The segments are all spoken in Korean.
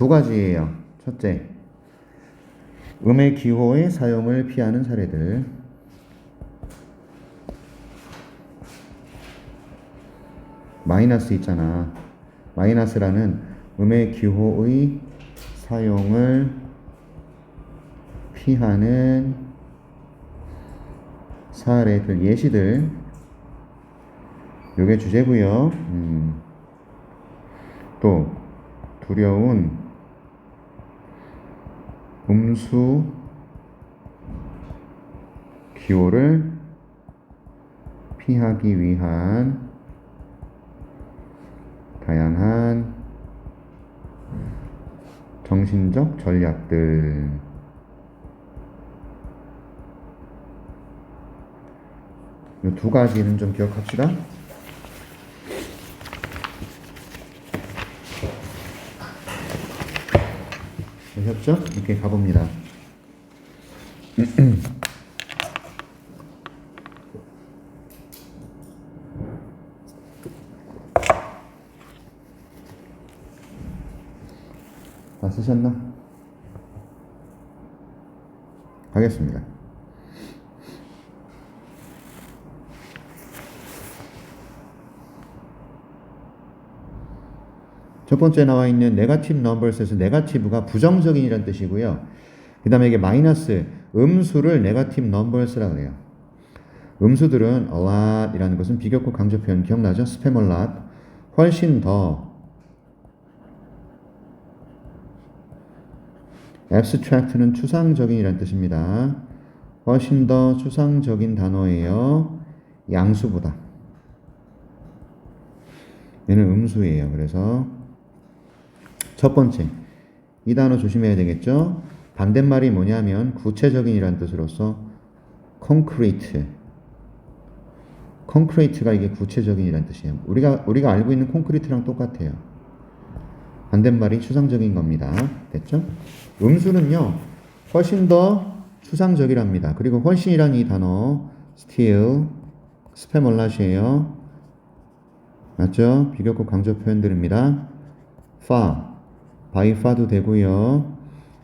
두 가지예요. 첫째, 음의 기호의 사용을 피하는 사례들. 마이너스 있잖아. 마이너스라는 음의 기호의 사용을 피하는 사례들, 예시들. 요게 주제고요. 또 두려운 음수 기호를 피하기 위한 다양한 정신적 전략들. 이 두 가지는 좀 기억합시다. 되셨죠? 이렇게 가봅니다. 다 쓰셨나? 가겠습니다. 첫 번째 나와 있는 네가티브 넘버스에서 네가티브가 부정적인이라는 뜻이고요. 그 다음에 이게 마이너스, 음수를 네가티브 넘버스라고 해요. 음수들은 a lot 이라는 것은 비교급 강조 표현 기억나죠? spam a lot. 훨씬 더. abstract는 추상적인이라는 뜻입니다. 훨씬 더 추상적인 단어예요. 양수보다. 얘는 음수예요. 그래서 첫 번째, 이 단어 조심해야 되겠죠? 반대말이 뭐냐면 구체적인이라는 뜻으로서 concrete. concrete가 이게 구체적인이라는 뜻이에요. 우리가 알고 있는 콘크리트랑 똑같아요. 반대말이 추상적인 겁니다. 됐죠? 음수는요, 훨씬 더 추상적이랍니다. 그리고 훨씬이란 이 단어, still, 스페몰랏이에요. 맞죠? 비교급 강조 표현들입니다. far, by far도 되고요.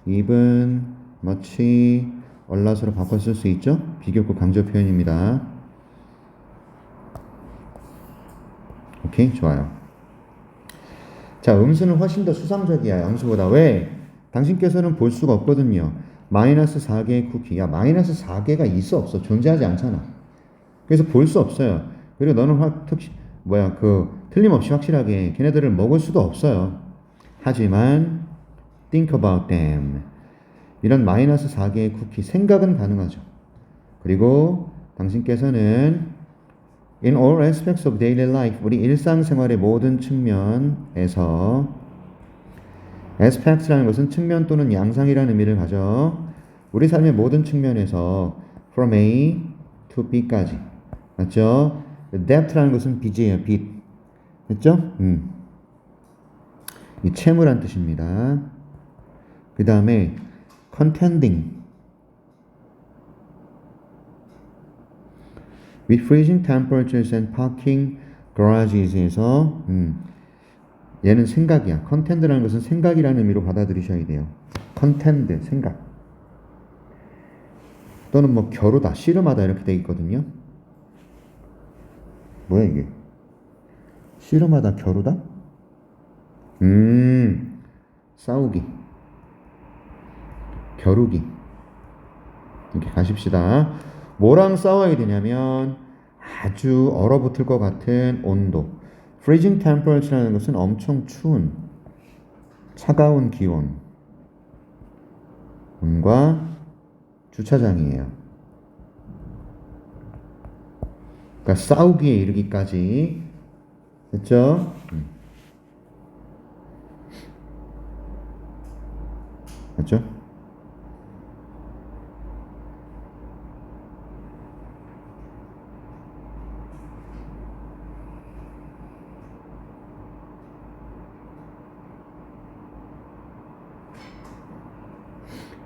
even, much, a lot으로 바꿔 쓸 수 있죠? 비교급 강조 표현입니다. 오케이, 좋아요. 자, 음수는 훨씬 더 추상적이야, 양수보다. 왜? 당신께서는 볼 수가 없거든요. 마이너스 4개의 쿠키. 야, 마이너스 4개가 있어, 없어? 존재하지 않잖아. 그래서 볼 수 없어요. 그리고 너는 틀림없이 확실하게 걔네들을 먹을 수도 없어요. 하지만 think about them. 이런 마이너스 4개의 쿠키 생각은 가능하죠. 그리고 당신께서는 in all aspects of daily life, 우리 일상생활의 모든 측면에서 aspects라는 것은 측면 또는 양상이라는 의미를 가져. 우리 삶의 모든 측면에서 from A to B까지. 맞죠? debt라는 것은 빚이에요. 빚. 됐죠? 이 채무란 뜻입니다. 그 다음에 contending with freezing temperatures and parking garages에서 얘는 생각이야. contend라는 것은 생각이라는 의미로 받아들이셔야 돼요. contend, 생각. 또는 뭐 겨루다, 씨름하다 이렇게 돼 있거든요. 뭐야 이게? 씨름하다, 겨루다? 싸우기, 겨루기. 이렇게 가십시다. 뭐랑 싸워야 되냐면 아주 얼어붙을 것 같은 온도. freezing temperature라는 것은 엄청 추운, 차가운 기온과 주차장이에요. 그러니까 싸우기에 이르기까지. 됐죠? 맞죠?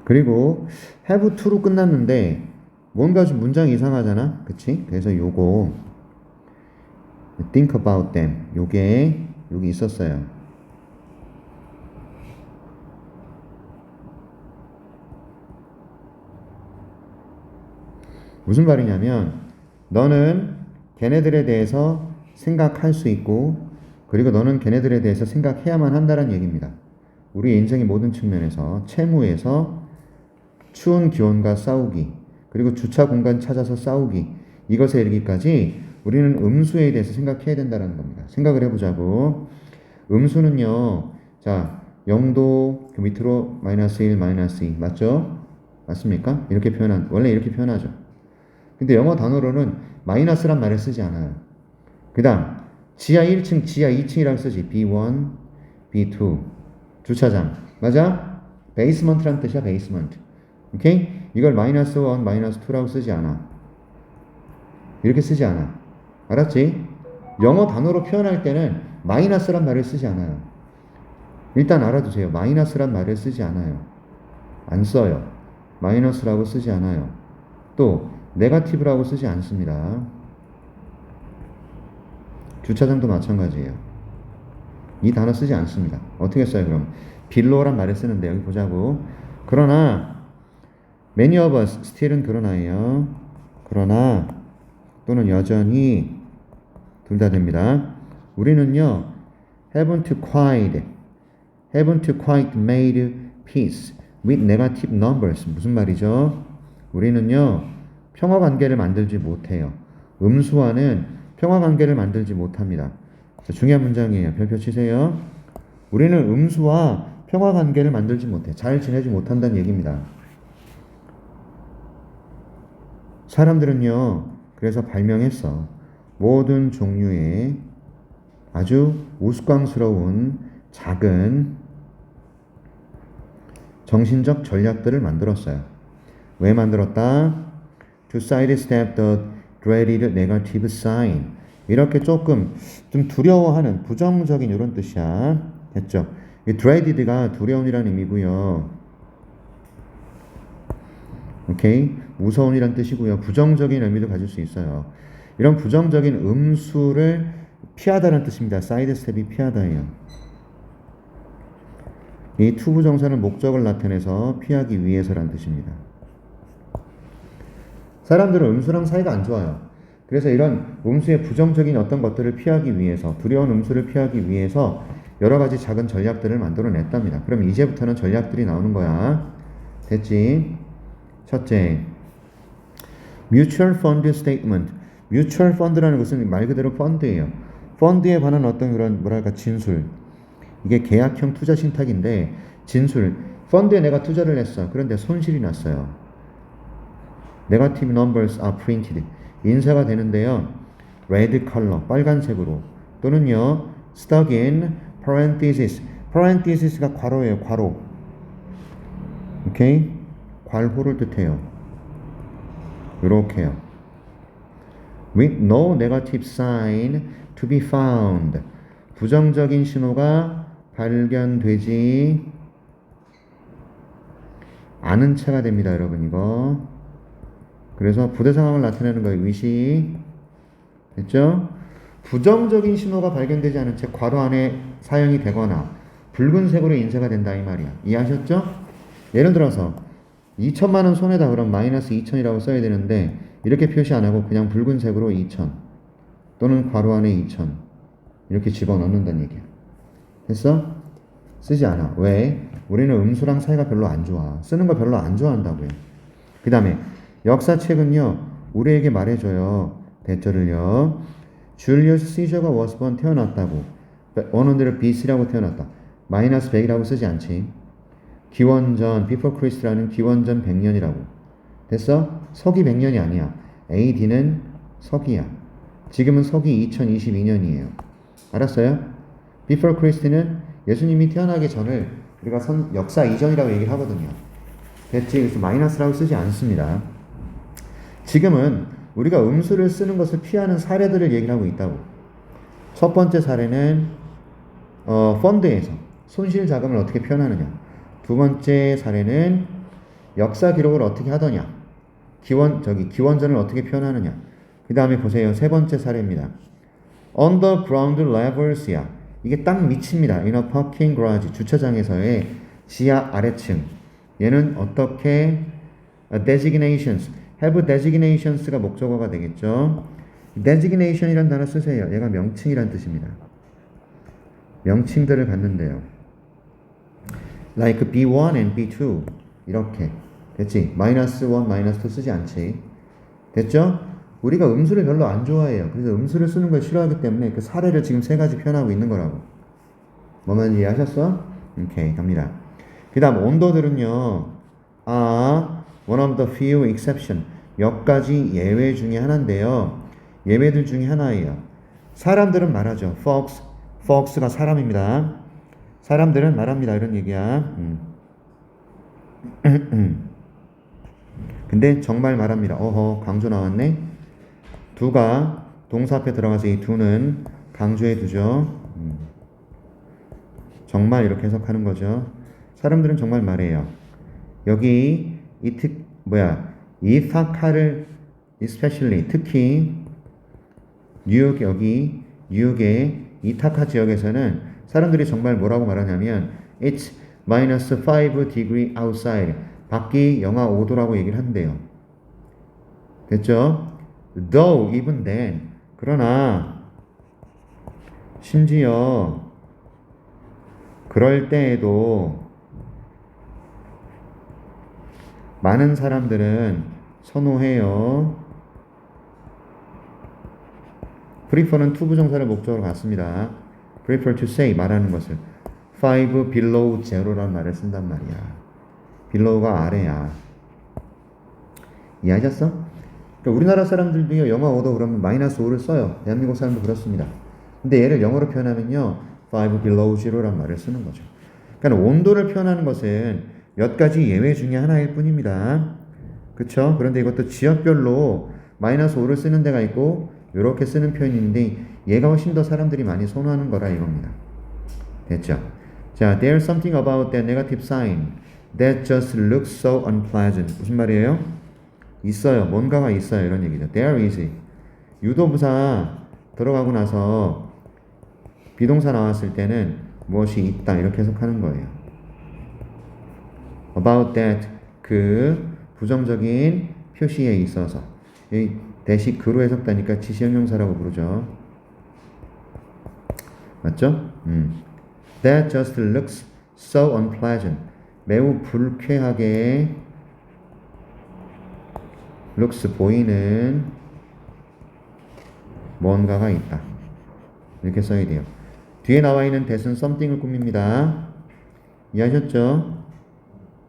그리고 have to로 끝났는데 뭔가 좀 문장이 이상하잖아. 그치? 그래서 요거 think about them. 요게 여기 있었어요. 무슨 말이냐면 너는 걔네들에 대해서 생각할 수 있고 그리고 너는 걔네들에 대해서 생각해야만 한다는 얘기입니다. 우리 인생의 모든 측면에서 채무에서 추운 기온과 싸우기 그리고 주차 공간 찾아서 싸우기 이것에 이르기까지 우리는 음수에 대해서 생각해야 된다는 겁니다. 생각을 해보자고. 음수는요. 자 0도 그 밑으로 마이너스 1, 마이너스 2 맞죠? 맞습니까? 이렇게 원래 이렇게 표현하죠. 근데 영어 단어로는 마이너스란 말을 쓰지 않아요. 그 다음 지하 1층, 지하 2층이라고 쓰지. B1, B2 주차장 맞아? 베이스먼트란 뜻이야. 베이스먼트. 오케이? 이걸 마이너스 1, 마이너스 2라고 쓰지 않아. 이렇게 쓰지 않아. 알았지? 영어 단어로 표현할 때는 마이너스란 말을 쓰지 않아요. 일단 알아두세요. 마이너스란 말을 쓰지 않아요. 안 써요. 마이너스라고 쓰지 않아요. 또 네거티브라고 쓰지 않습니다. 주차장도 마찬가지예요. 이 단어 쓰지 않습니다. 어떻게 써요 그럼? 빌로란 말을 쓰는데 여기 보자고. 그러나 many of us still은 그러나예요. 그러나 또는 여전히 둘 다 됩니다. 우리는요 haven't quite made peace with negative numbers. 무슨 말이죠? 우리는요 평화관계를 만들지 못해요. 음수와는 평화관계를 만들지 못합니다. 중요한 문장이에요. 별표 치세요. 우리는 음수와 평화관계를 만들지 못해. 잘 지내지 못한다는 얘기입니다. 사람들은요 그래서 발명했어. 모든 종류의 아주 우스꽝스러운 작은 정신적 전략들을 만들었어요. 왜 만들었다? To sidestep the dreaded negative sign. 이렇게 좀 두려워하는 부정적인 이런 뜻이야. 됐죠? 이 dreaded가 두려움이라는 의미고요. 오케이? 무서움이란 뜻이고요. 부정적인 의미도 가질 수 있어요. 이런 부정적인 음수를 피하다는 뜻입니다. sidestep이 피하다예요. 이 투부정사는 목적을 나타내서 피하기 위해서란 뜻입니다. 사람들은 음수랑 사이가 안 좋아요. 그래서 이런 음수의 부정적인 어떤 것들을 피하기 위해서 두려운 음수를 피하기 위해서 여러 가지 작은 전략들을 만들어냈답니다. 그럼 이제부터는 전략들이 나오는 거야. 됐지? 첫째, mutual fund statement. mutual fund라는 것은 말 그대로 펀드예요. 펀드에 관한 어떤 그런 뭐랄까 진술. 이게 계약형 투자 신탁인데 진술. 펀드에 내가 투자를 했어. 그런데 손실이 났어요. Negative numbers are printed. 인쇄가 되는데요. red color, 빨간색으로 또는요 stuck in parentheses. parentheses가 괄호예요. 괄호. 오케이? 괄호를 뜻해요. 이렇게요. With no negative sign to be found. 부정적인 신호가 발견되지 않은 채가 됩니다. 여러분 이거. 그래서 부대 상황을 나타내는 거예요. 위시. 됐죠? 부정적인 신호가 발견되지 않은 채 괄호 안에 사용이 되거나 붉은색으로 인쇄가 된다 이 말이야. 이해하셨죠? 예를 들어서 2천만 원 손해다 그럼 마이너스 2천이라고 써야 되는데 이렇게 표시 안 하고 그냥 붉은색으로 2천 또는 괄호 안에 2천 이렇게 집어넣는다는 얘기야. 됐어? 쓰지 않아. 왜? 우리는 음수랑 사이가 별로 안 좋아. 쓰는 거 별로 안 좋아한다고요. 그 다음에 역사책은요 우리에게 말해줘요. 대절을요. 줄리어스 시저가 was born 태어났다고. 원어대로 BC라고 태어났다. 마이너스 100이라고 쓰지 않지. 기원전 before Christ라는 기원전 100년이라고. 됐어? 서기 100년이 아니야. AD는 서기야. 지금은 서기 2022년이에요. 알았어요? before Christ는 예수님이 태어나기 전을 우리가 역사 이전이라고 얘기를 하거든요. 됐지? 그래서 마이너스라고 쓰지 않습니다. 지금은 우리가 음수를 쓰는 것을 피하는 사례들을 얘기를 하고 있다고. 첫 번째 사례는 펀드에서 손실 자금을 어떻게 표현하느냐. 두 번째 사례는 역사 기록을 어떻게 하더냐. 기원전을 어떻게 표현하느냐. 그 다음에 보세요. 세 번째 사례입니다. Underground levels야. 이게 딱 밑입니다. In a parking garage. 주차장에서의 지하 아래층. 얘는 어떻게 designations have designations가 목적어가 되겠죠. designation이란 단어 쓰세요. 얘가 명칭이란 뜻입니다. 명칭들을 갖는데요. like B1 and B2 이렇게 됐지? 마이너스 1, 마이너스 2 쓰지 않지? 됐죠? 우리가 음수를 별로 안 좋아해요. 그래서 음수를 쓰는 걸 싫어하기 때문에 그 사례를 지금 세 가지 표현하고 있는 거라고. 뭐만 이해하셨어? 오케이, 갑니다. 그 다음 온도들은요. one of the few exception. 몇 가지 예외 중에 하나인데요. 예외들 중에 하나예요. 사람들은 말하죠. folks가 사람입니다. 사람들은 말합니다. 이런 얘기야. 근데 정말 말합니다. 어허, 강조 나왔네. 두가 동사 앞에 들어가서 이 두는 강조해 두죠. 정말 이렇게 해석하는 거죠. 사람들은 정말 말해요. 여기 이타카를 especially 특히 뉴욕의 이타카 지역에서는 사람들이 정말 뭐라고 말하냐면 It's minus 5 degree outside. 밖이 영하 5도라고 얘기를 한대요. 됐죠? Though, even then. 그러나 심지어 그럴 때에도 많은 사람들은 선호해요. prefer는 to 부정사를 목적으로 갖습니다. prefer to say 말하는 것을 5 below zero라는 말을 쓴단 말이야. below가 아래야. 이해하셨어? 그러니까 우리나라 사람들도요 영하 5도 그러면 마이너스 5를 써요. 대한민국 사람도 그렇습니다. 근데 얘를 영어로 표현하면요 5 below zero란 말을 쓰는 거죠. 그러니까 온도를 표현하는 것은 몇 가지 예외 중에 하나일 뿐입니다. 그쵸? 그런데 이것도 지역별로 마이너스 5를 쓰는 데가 있고 이렇게 쓰는 표현이 있는데 얘가 훨씬 더 사람들이 많이 선호하는 거라 이겁니다. 됐죠? 자, there's something about that negative sign that just looks so unpleasant. 무슨 말이에요? 있어요. 뭔가가 있어요. 이런 얘기죠. There is. 유도부사 들어가고 나서 비동사 나왔을 때는 무엇이 있다 이렇게 해석하는 거예요. About that 그 부정적인 표시에 있어서 이 대시 그로 해석되니까 지시형용사라고 부르죠. 맞죠? That just looks so unpleasant. 매우 불쾌하게 looks 보이는 뭔가가 있다. 이렇게 써야 돼요. 뒤에 나와 있는 that은 something을 꾸밉니다. 이해하셨죠?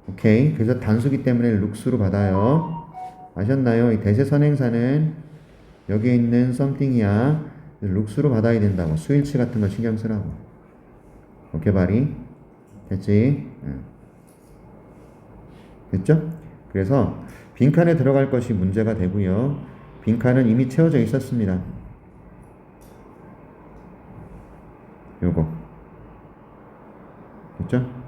오케이. 그래서 단수기 때문에 looks로 받아요. 아셨나요? 이 that의 선행사는 여기에 있는 something이야. looks로 받아야 된다고. 수일치 같은 거 신경 쓰라고. 오케이, 바리? 됐지? 됐죠? 그래서 빈칸에 들어갈 것이 문제가 되고요. 빈칸은 이미 채워져 있었습니다. 요거. 됐죠?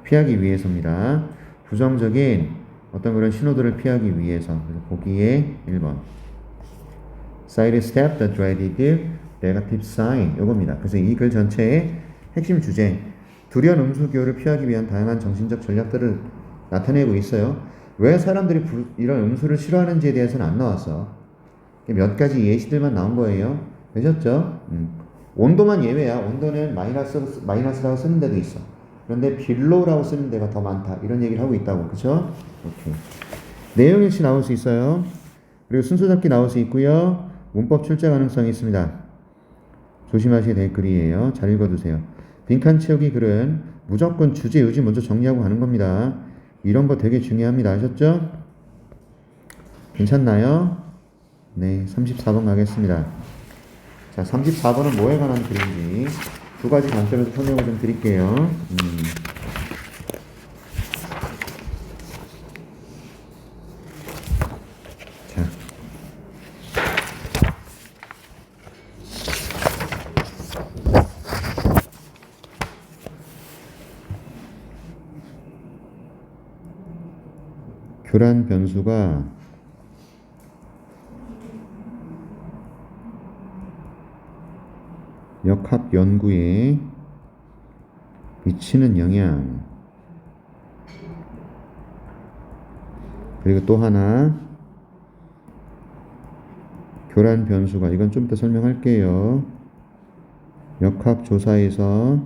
피하기 위해서입니다. 부정적인 어떤 그런 신호들을 피하기 위해서. 그래서 보기에 1번. sidestep the dreaded negative sign. 요겁니다. 그래서 이 글 전체의 핵심 주제. 두려운 음수교를 피하기 위한 다양한 정신적 전략들을 나타내고 있어요. 왜 사람들이 이런 음수를 싫어하는지에 대해서는 안 나왔어. 몇 가지 예시들만 나온 거예요. 되셨죠? 온도만 예외야. 온도는 마이너스라고 쓰는 데도 있어. 그런데 빌로우라고 쓰는 데가 더 많다. 이런 얘기를 하고 있다고. 그쵸? 오케이. 내용일치 나올 수 있어요. 그리고 순서 잡기 나올 수 있고요. 문법 출제 가능성이 있습니다. 조심하셔야 될 글이에요. 잘 읽어두세요. 빈칸 채우기 글은 무조건 주제, 요지 먼저 정리하고 가는 겁니다. 이런 거 되게 중요합니다. 아셨죠? 괜찮나요? 네, 34번 가겠습니다. 자, 34번은 뭐에 관한 글인지 두 가지 관점에서 설명을 좀 드릴게요. 자. 교란 변수가 역학 연구에 미치는 영향. 그리고 또 하나 교란 변수가 이건 좀 이따 설명할게요. 역학조사에서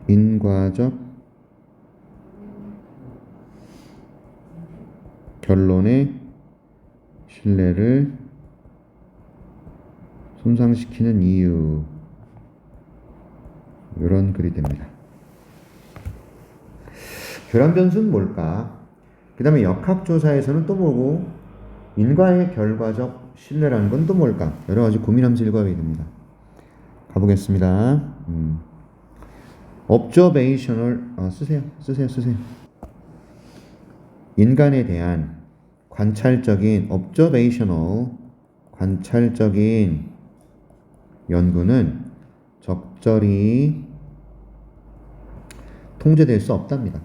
인과적 결론의 신뢰를 손상시키는 이유 이런 글이 됩니다. 교란 변수는 뭘까? 그 다음에 역학조사에서는 또 뭐고 인과의 결과적 신뢰라는 건 또 뭘까? 여러 가지 고민하면서 읽어야 됩니다. 가보겠습니다. observational 쓰세요. 인간에 대한 관찰적인 observational 관찰적인 연구는 적절히 통제될 수 없답니다.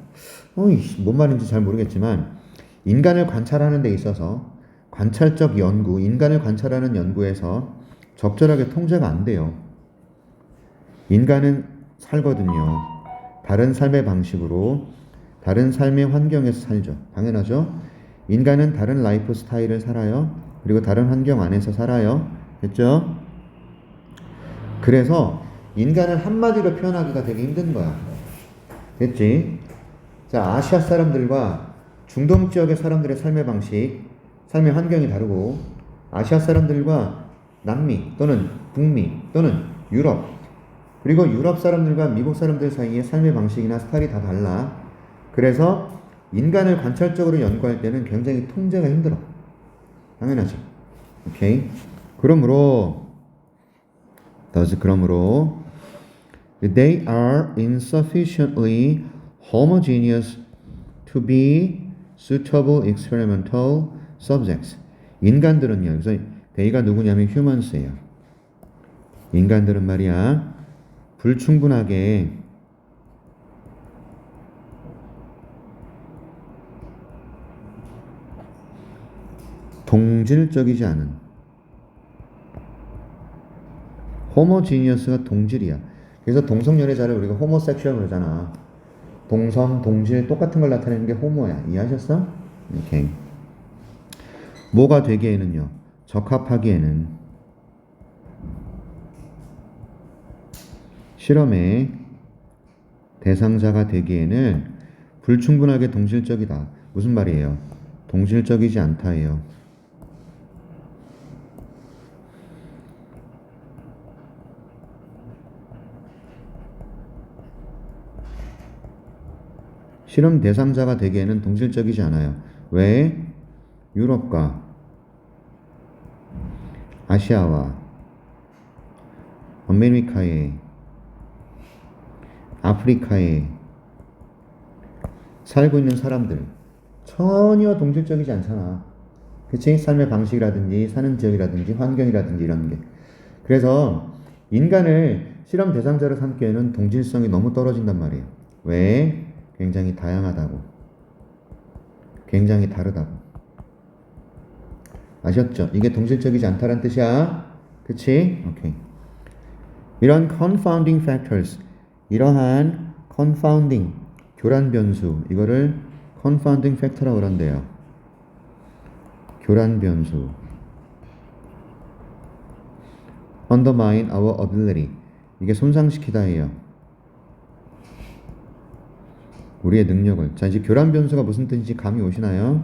뭔 말인지 잘 모르겠지만 인간을 관찰하는 데 있어서 관찰적 연구, 인간을 관찰하는 연구에서 적절하게 통제가 안 돼요. 인간은 살거든요. 다른 삶의 방식으로 다른 삶의 환경에서 살죠. 당연하죠. 인간은 다른 라이프 스타일을 살아요. 그리고 다른 환경 안에서 살아요. 됐죠? 그래서 인간을 한마디로 표현하기가 되게 힘든 거야. 됐지? 자, 아시아 사람들과 중동 지역의 사람들의 삶의 방식, 삶의 환경이 다르고 아시아 사람들과 남미 또는 북미 또는 유럽 그리고 유럽 사람들과 미국 사람들 사이의 삶의 방식이나 스타일이 다 달라. 그래서 인간을 관찰적으로 연구할 때는 굉장히 통제가 힘들어. 당연하지. 오케이. 그러므로 they are insufficiently homogeneous to be suitable experimental subjects. 인간들은요. 그래서 they가 누구냐면 humans예요. 인간들은 말이야. 불충분하게 동질적이지 않은 호모지니어스가 동질이야. 그래서 동성연애자를 우리가 호모섹슈얼 그러잖아. 동성, 동질 똑같은 걸 나타내는 게 호모야. 이해하셨어? 오케이. 뭐가 되기에는요. 적합하기에는 실험의 대상자가 되기에는 불충분하게 동질적이다. 무슨 말이에요? 동질적이지 않다예요. 실험 대상자가 되기에는 동질적이지 않아요. 왜? 유럽과 아시아와 아메리카의 아프리카에 살고 있는 사람들 전혀 동질적이지 않잖아. 그치? 삶의 방식이라든지 사는 지역이라든지 환경이라든지 이런 게. 그래서 인간을 실험 대상자로 삼기에는 동질성이 너무 떨어진단 말이에요. 왜? 굉장히 다양하다고. 굉장히 다르다고. 아셨죠? 이게 동질적이지 않다란 뜻이야. 그치? 오케이. 이런 confounding factors, 이러한 confounding, 교란 변수, 이거를 confounding factor라고 그런대요. 교란 변수. undermine our ability. 이게 손상시키다예요. 우리의 능력을. 자, 이제 교란 변수가 무슨 뜻인지 감이 오시나요?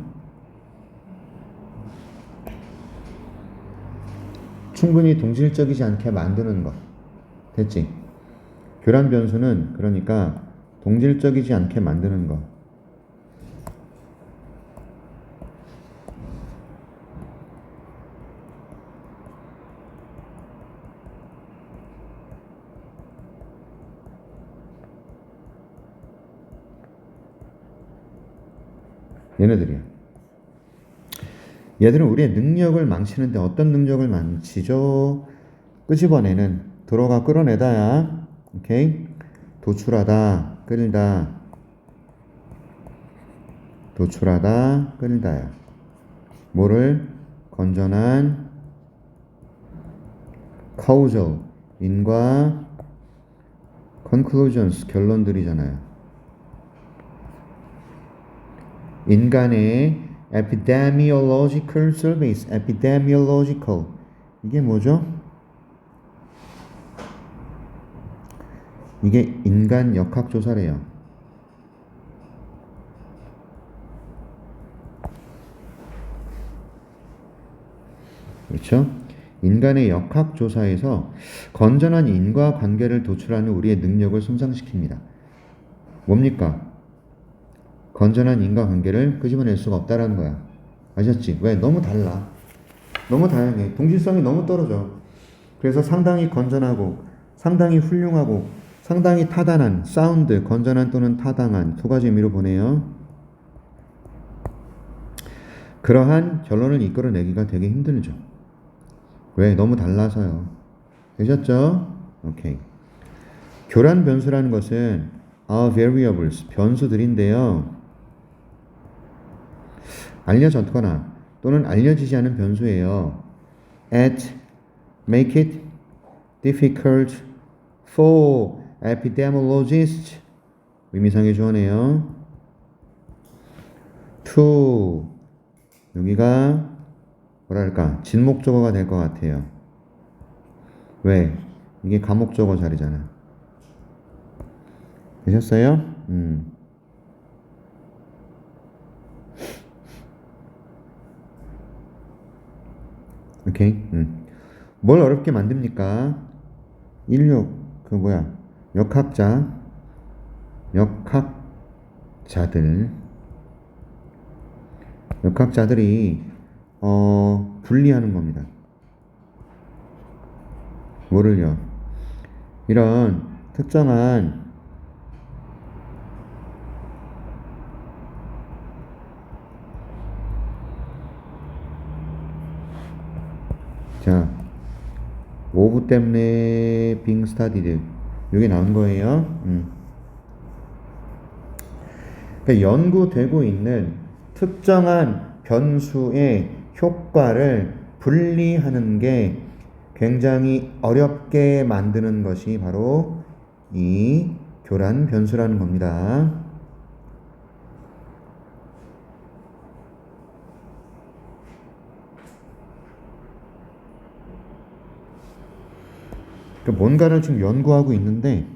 충분히 동질적이지 않게 만드는 것. 됐지? 교란 변수는 그러니까 동질적이지 않게 만드는 것. 얘네들이야. 얘들은 우리의 능력을 망치는데 어떤 능력을 망치죠? 끄집어내는, 들어가 끌어내다야. 오케이? 도출하다, 끌다. 도출하다, 끌다야. 뭐를? 건전한 causal, 인과 conclusions, 결론들이잖아요. 인간의 epidemiological surveys, epidemiological. 이게 뭐죠? 이게 인간 역학조사래요. 그렇죠? 인간의 역학조사에서 건전한 인과관계를 도출하는 우리의 능력을 손상시킵니다. 뭡니까? 건전한 인과관계를 끄집어낼 수가 없다라는 거야. 아셨지? 왜? 너무 달라. 너무 다양해. 동질성이 너무 떨어져. 그래서 상당히 건전하고 상당히 훌륭하고 상당히 타단한, 사운드, 건전한 또는 타당한 두 가지 의미로 보내요. 그러한 결론을 이끌어내기가 되게 힘들죠. 왜? 너무 달라서요. 되셨죠? 오케이. 교란 변수라는 것은 are variables, 변수들인데요. 알려졌거나 또는 알려지지 않은 변수예요. At make it difficult for epidemiologists, 의미상의 주어네요. to, 여기가 뭐랄까 진목적어가 될 것 같아요. 왜? 이게 가목적어 자리잖아. 되셨어요? 오케이. 뭘 어렵게 만듭니까? 인류 역학자들이 분리하는 겁니다. 뭐를요? 이런 특정한 자, 오브 때문에 빙 스타디드 여기 나온 거예요. 그러니까 연구되고 있는 특정한 변수의 효과를 분리하는 게 굉장히 어렵게 만드는 것이 바로 이 교란 변수라는 겁니다. 그러니까 뭔가를 지금 연구하고 있는데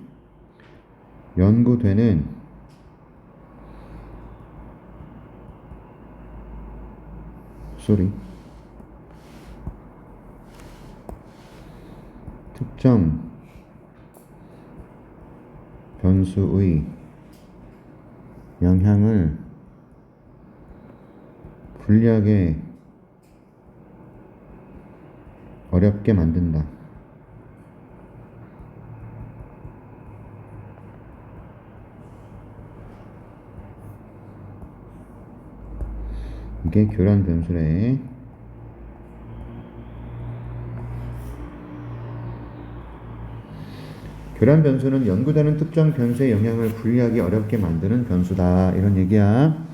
연구되는 특정 변수의 영향을 분리하게 어렵게 만든다. 이게 교란 변수래. 교란 변수는 연구되는 특정 변수의 영향을 분리하기 어렵게 만드는 변수다. 이런 얘기야.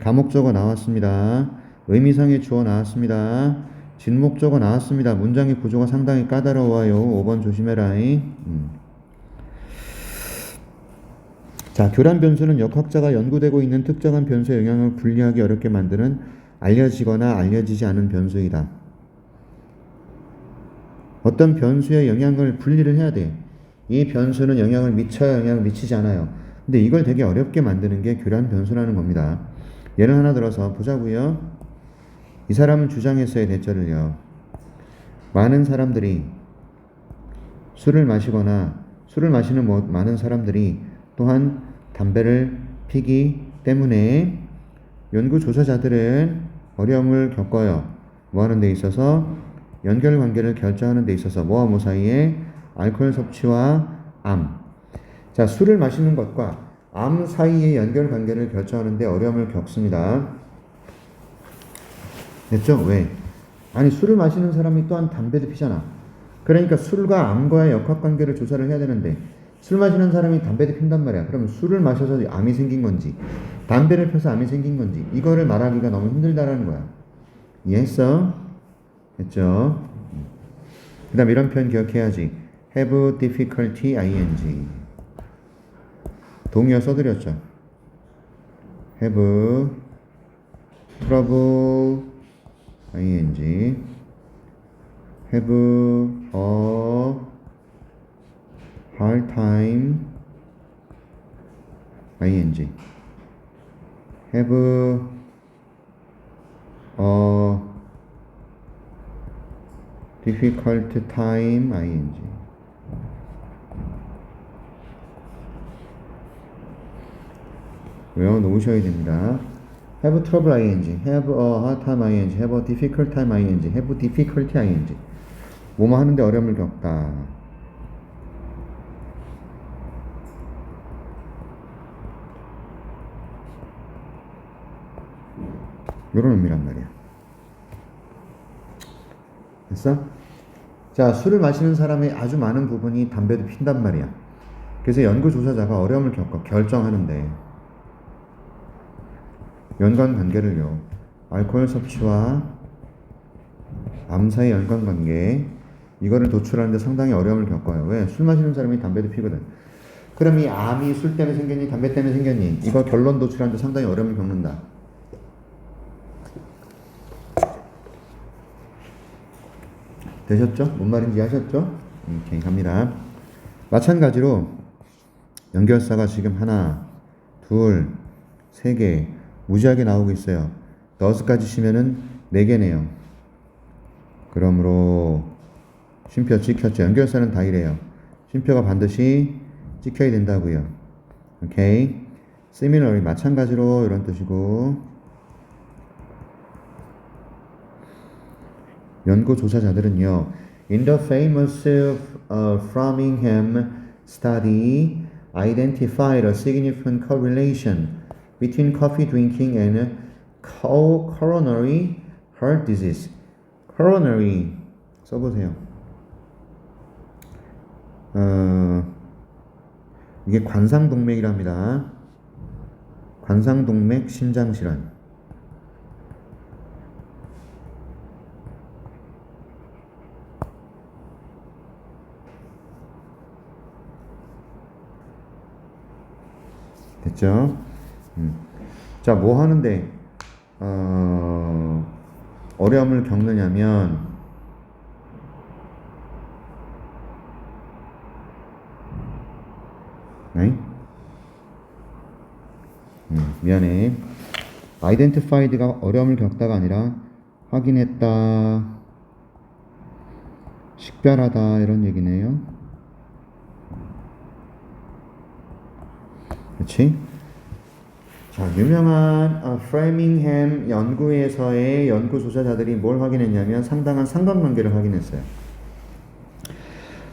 가목적어 나왔습니다. 의미상의 주어 나왔습니다. 진목적어 나왔습니다. 문장의 구조가 상당히 까다로워요. 5번 조심해라. 자, 교란 변수는 역학자가 연구되고 있는 특정한 변수의 영향을 분리하기 어렵게 만드는 알려지거나 알려지지 않은 변수이다. 어떤 변수의 영향을 분리를 해야 돼. 이 변수는 영향을 미쳐야 영향을 미치지 않아요. 근데 이걸 되게 어렵게 만드는 게 교란 변수라는 겁니다. 예를 하나 들어서 보자고요. 이 사람은 주장했어요. 대절을요. 많은 사람들이 술을 마시거나 술을 마시는 많은 사람들이 또한 담배를 피기 때문에 연구 조사자들은 어려움을 겪어요. 뭐 하는 데 있어서 연결관계를 결정하는 데 있어서 뭐와 뭐 사이에 알코올 섭취와 암. 자, 술을 마시는 것과 암 사이의 연결관계를 결정하는 데 어려움을 겪습니다. 됐죠? 왜? 아니, 술을 마시는 사람이 또한 담배도 피잖아. 그러니까 술과 암과의 역학관계를 조사를 해야 되는데 술 마시는 사람이 담배도 핀단 말이야. 그럼 술을 마셔서 암이 생긴 건지 담배를 펴서 암이 생긴 건지 이거를 말하기가 너무 힘들다라는 거야. 이해했어? 됐죠? 그 다음 이런 표현 기억해야지. have difficulty ing. 동의어 써드렸죠. have trouble ing have a hard time ing have a difficult time ing 외워 놓으셔야 됩니다. have trouble ing, have a hard time ing, have a difficult time ing, have difficulty ing. 뭐뭐 하는데 어려움을 겪다. 요런 의미란 말이야. 됐어? 자, 술을 마시는 사람의 아주 많은 부분이 담배도 핀단 말이야. 그래서 연구조사자가 어려움을 겪어 결정하는데 연관관계를요. 알코올 섭취와 암 사이 연관관계 이거를 도출하는데 상당히 어려움을 겪어요. 왜? 술 마시는 사람이 담배도 피거든. 그럼 이 암이 술 때문에 생겼니? 담배 때문에 생겼니? 이거 결론 도출하는데 상당히 어려움을 겪는다. 되셨죠? 뭔 말인지 하셨죠? 오케이, 갑니다. 마찬가지로 연결사가 지금 하나, 둘, 세 개 무지하게 나오고 있어요. 너스까지 치면은 4개네요. 그러므로 쉼표 찍혔죠. 연결사는 다 이래요. 쉼표가 반드시 찍혀야 된다고요. 오케이. similarly 마찬가지로 이런 뜻이고 연구 조사자들은요. In the famous Framingham study identified a significant correlation between coffee drinking and coronary heart disease. coronary 써보세요. 이게 관상동맥이랍니다. 관상동맥 심장질환. 됐죠? 자, 뭐 하는데 어려움을 겪느냐면 미안해. identified가 어려움을 겪다가 아니라 확인했다, 식별하다 이런 얘기네요. 그렇지? 자, 유명한 프레밍햄 연구에서의 연구 조사자들이 뭘 확인했냐면 상당한 상관관계를 확인했어요.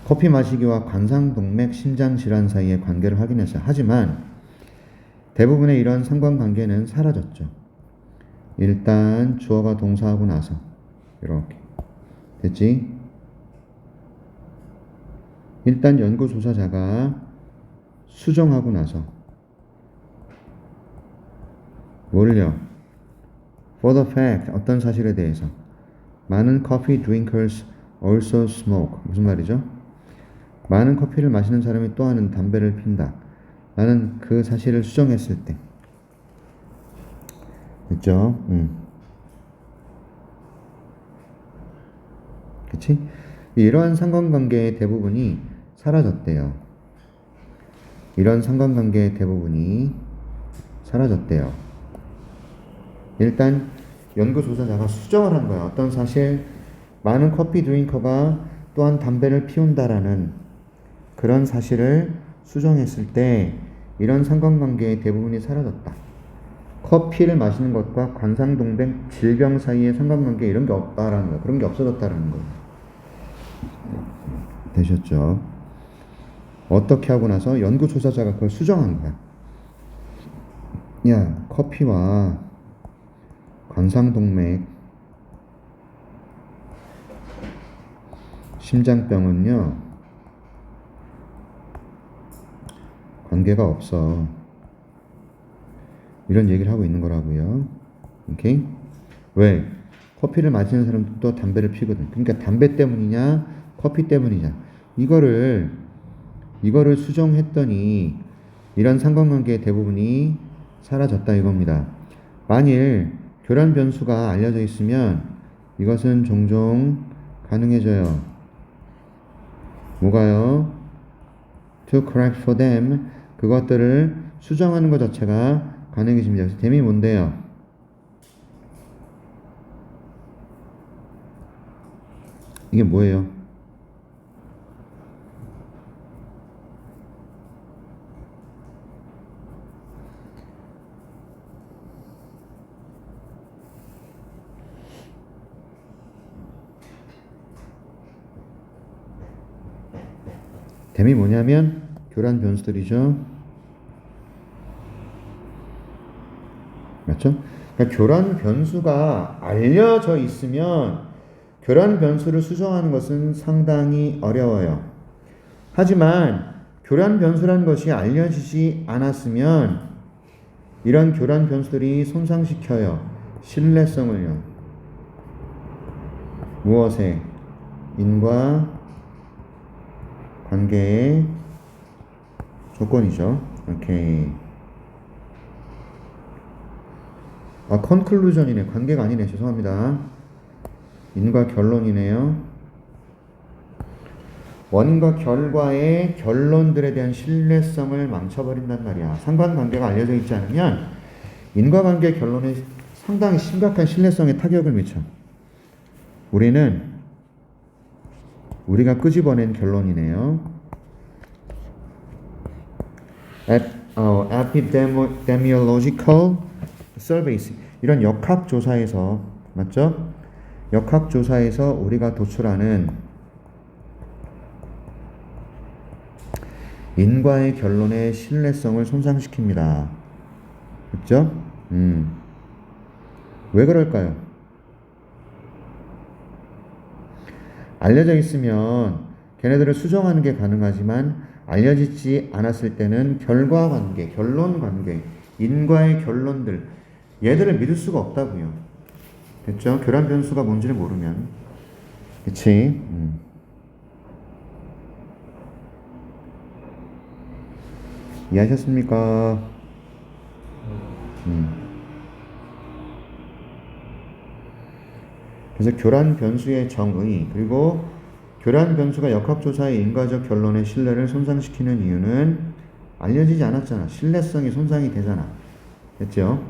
커피 마시기와 관상동맥 심장질환 사이의 관계를 확인했어요. 하지만 대부분의 이런 상관관계는 사라졌죠. 일단 주어가 동사하고 나서 이렇게 됐지? 일단 연구 조사자가 수정하고 나서 뭘요? For the fact, 어떤 사실에 대해서 많은 coffee drinkers also smoke. 무슨 말이죠? 많은 커피를 마시는 사람이 또한 담배를 핀다. 나는 그 사실을 수정했을 때. 됐죠? 그치? 이러한 상관관계의 대부분이 사라졌대요. 이런 상관관계의 대부분이 사라졌대요. 일단 연구조사자가 수정을 한 거야. 어떤 사실, 많은 커피 드링커가 또한 담배를 피운다라는 그런 사실을 수정했을 때 이런 상관관계의 대부분이 사라졌다. 커피를 마시는 것과 관상동맥 질병 사이의 상관관계 이런 게 없다라는 거야. 그런 게 없어졌다라는 거야. 되셨죠? 어떻게 하고 나서 연구조사자가 그걸 수정한 거야. 야, 커피와 관상동맥 심장병은요 관계가 없어. 이런 얘기를 하고 있는 거라고요. 오케이? 왜? 커피를 마시는 사람도 또 담배를 피거든. 그러니까 담배 때문이냐 커피 때문이냐 이거를 수정했더니 이런 상관관계의 대부분이 사라졌다 이겁니다. 만일 교란 변수가 알려져 있으면 이것은 종종 가능해져요. 뭐가요? To correct for them. 그것들을 수정하는 것 자체가 가능해집니다. 그래서 them이 뭔데요? 이게 뭐예요? them이 뭐냐면 교란 변수들이죠. 맞죠? 그러니까 교란 변수가 알려져 있으면 교란 변수를 수정하는 것은 상당히 어려워요. 하지만 교란 변수라는 것이 알려지지 않았으면 이런 교란 변수들이 손상시켜요. 신뢰성을요. 무엇에? 인과 관계의 조건이죠. 오케이. conclusion이네. 관계가 아니네. 죄송합니다. 인과 결론이네요. 원인과 결과의 결론들에 대한 신뢰성을 망쳐버린단 말이야. 상관관계가 알려져 있지 않으면 인과관계 결론에 상당히 심각한 신뢰성에 타격을 미쳐. 우리가 끄집어낸 결론이네요. Epidemiological surveys. 이런 역학조사에서, 맞죠? 역학조사에서 우리가 도출하는 인과의 결론의 신뢰성을 손상시킵니다. 그렇죠? 왜 그럴까요? 알려져 있으면 걔네들을 수정하는 게 가능하지만 알려지지 않았을 때는 결과관계, 결론관계, 인과의 결론들 얘들을 믿을 수가 없다고요. 됐죠? 교란 변수가 뭔지를 모르면. 그치? 이해하셨습니까? 그래서 교란 변수의 정의 그리고 교란 변수가 역학조사의 인과적 결론의 신뢰를 손상시키는 이유는 알려지지 않았잖아. 신뢰성이 손상이 되잖아. 됐죠?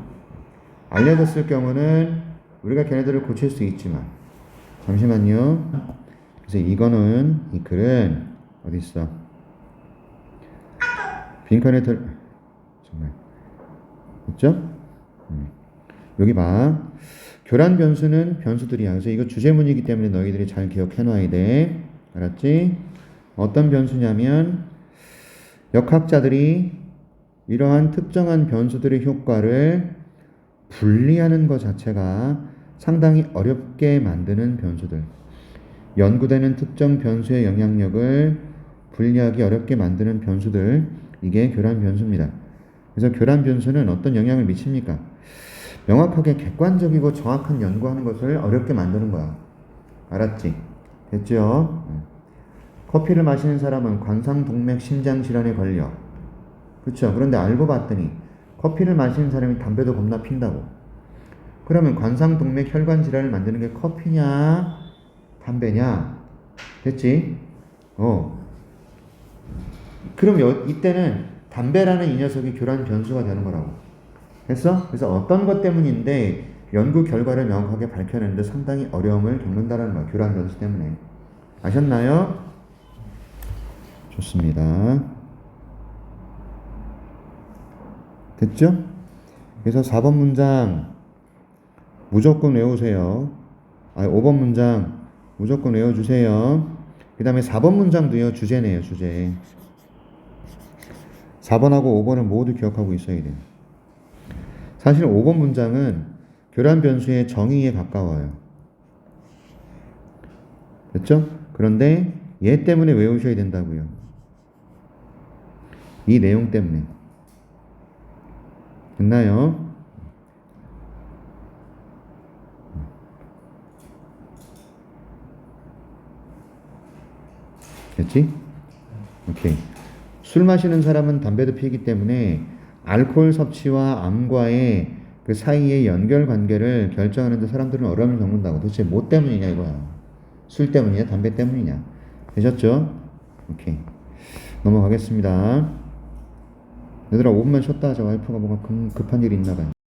알려졌을 경우는 우리가 걔네들을 고칠 수 있지만 잠시만요. 그래서 이거는 이 글은 어디 있어? 빈칸에 정말 됐죠? 여기 봐. 교란 변수는 변수들이야. 그래서 이거 주제문이기 때문에 너희들이 잘 기억해놔야 돼. 알았지? 어떤 변수냐면 역학자들이 이러한 특정한 변수들의 효과를 분리하는 것 자체가 상당히 어렵게 만드는 변수들. 연구되는 특정 변수의 영향력을 분리하기 어렵게 만드는 변수들. 이게 교란 변수입니다. 그래서 교란 변수는 어떤 영향을 미칩니까? 명확하게 객관적이고 정확한 연구하는 것을 어렵게 만드는 거야. 알았지? 됐죠? 커피를 마시는 사람은 관상동맥 심장질환에 걸려. 그쵸? 그런데 알고 봤더니 커피를 마시는 사람이 담배도 겁나 핀다고. 그러면 관상동맥 혈관질환을 만드는 게 커피냐 담배냐? 됐지? 그럼 이때는 담배라는 이 녀석이 교란 변수가 되는 거라고. 됐어? 그래서 어떤 것 때문인데 연구 결과를 명확하게 밝혀내는데 상당히 어려움을 겪는다는 거야. 교란 변수 때문에. 아셨나요? 좋습니다. 됐죠? 그래서 4번 문장 무조건 외우세요. 5번 문장 무조건 외워주세요. 그 다음에 4번 문장도요. 주제네요. 주제. 4번하고 5번은 모두 기억하고 있어야 돼요. 사실 5번 문장은 교란 변수의 정의에 가까워요. 됐죠? 그런데 얘 때문에 외우셔야 된다고요. 이 내용 때문에. 됐나요? 됐지? 오케이. 술 마시는 사람은 담배도 피기 때문에 알코올 섭취와 암과의 그 사이의 연결 관계를 결정하는데 사람들은 어려움을 겪는다고. 도대체 뭐 때문이냐 이거야. 술 때문이냐 담배 때문이냐. 되셨죠? 오케이. 넘어가겠습니다. 얘들아 5분만 쉬었다 하자. 와이프가 뭔가 급한 일이 있나 봐요.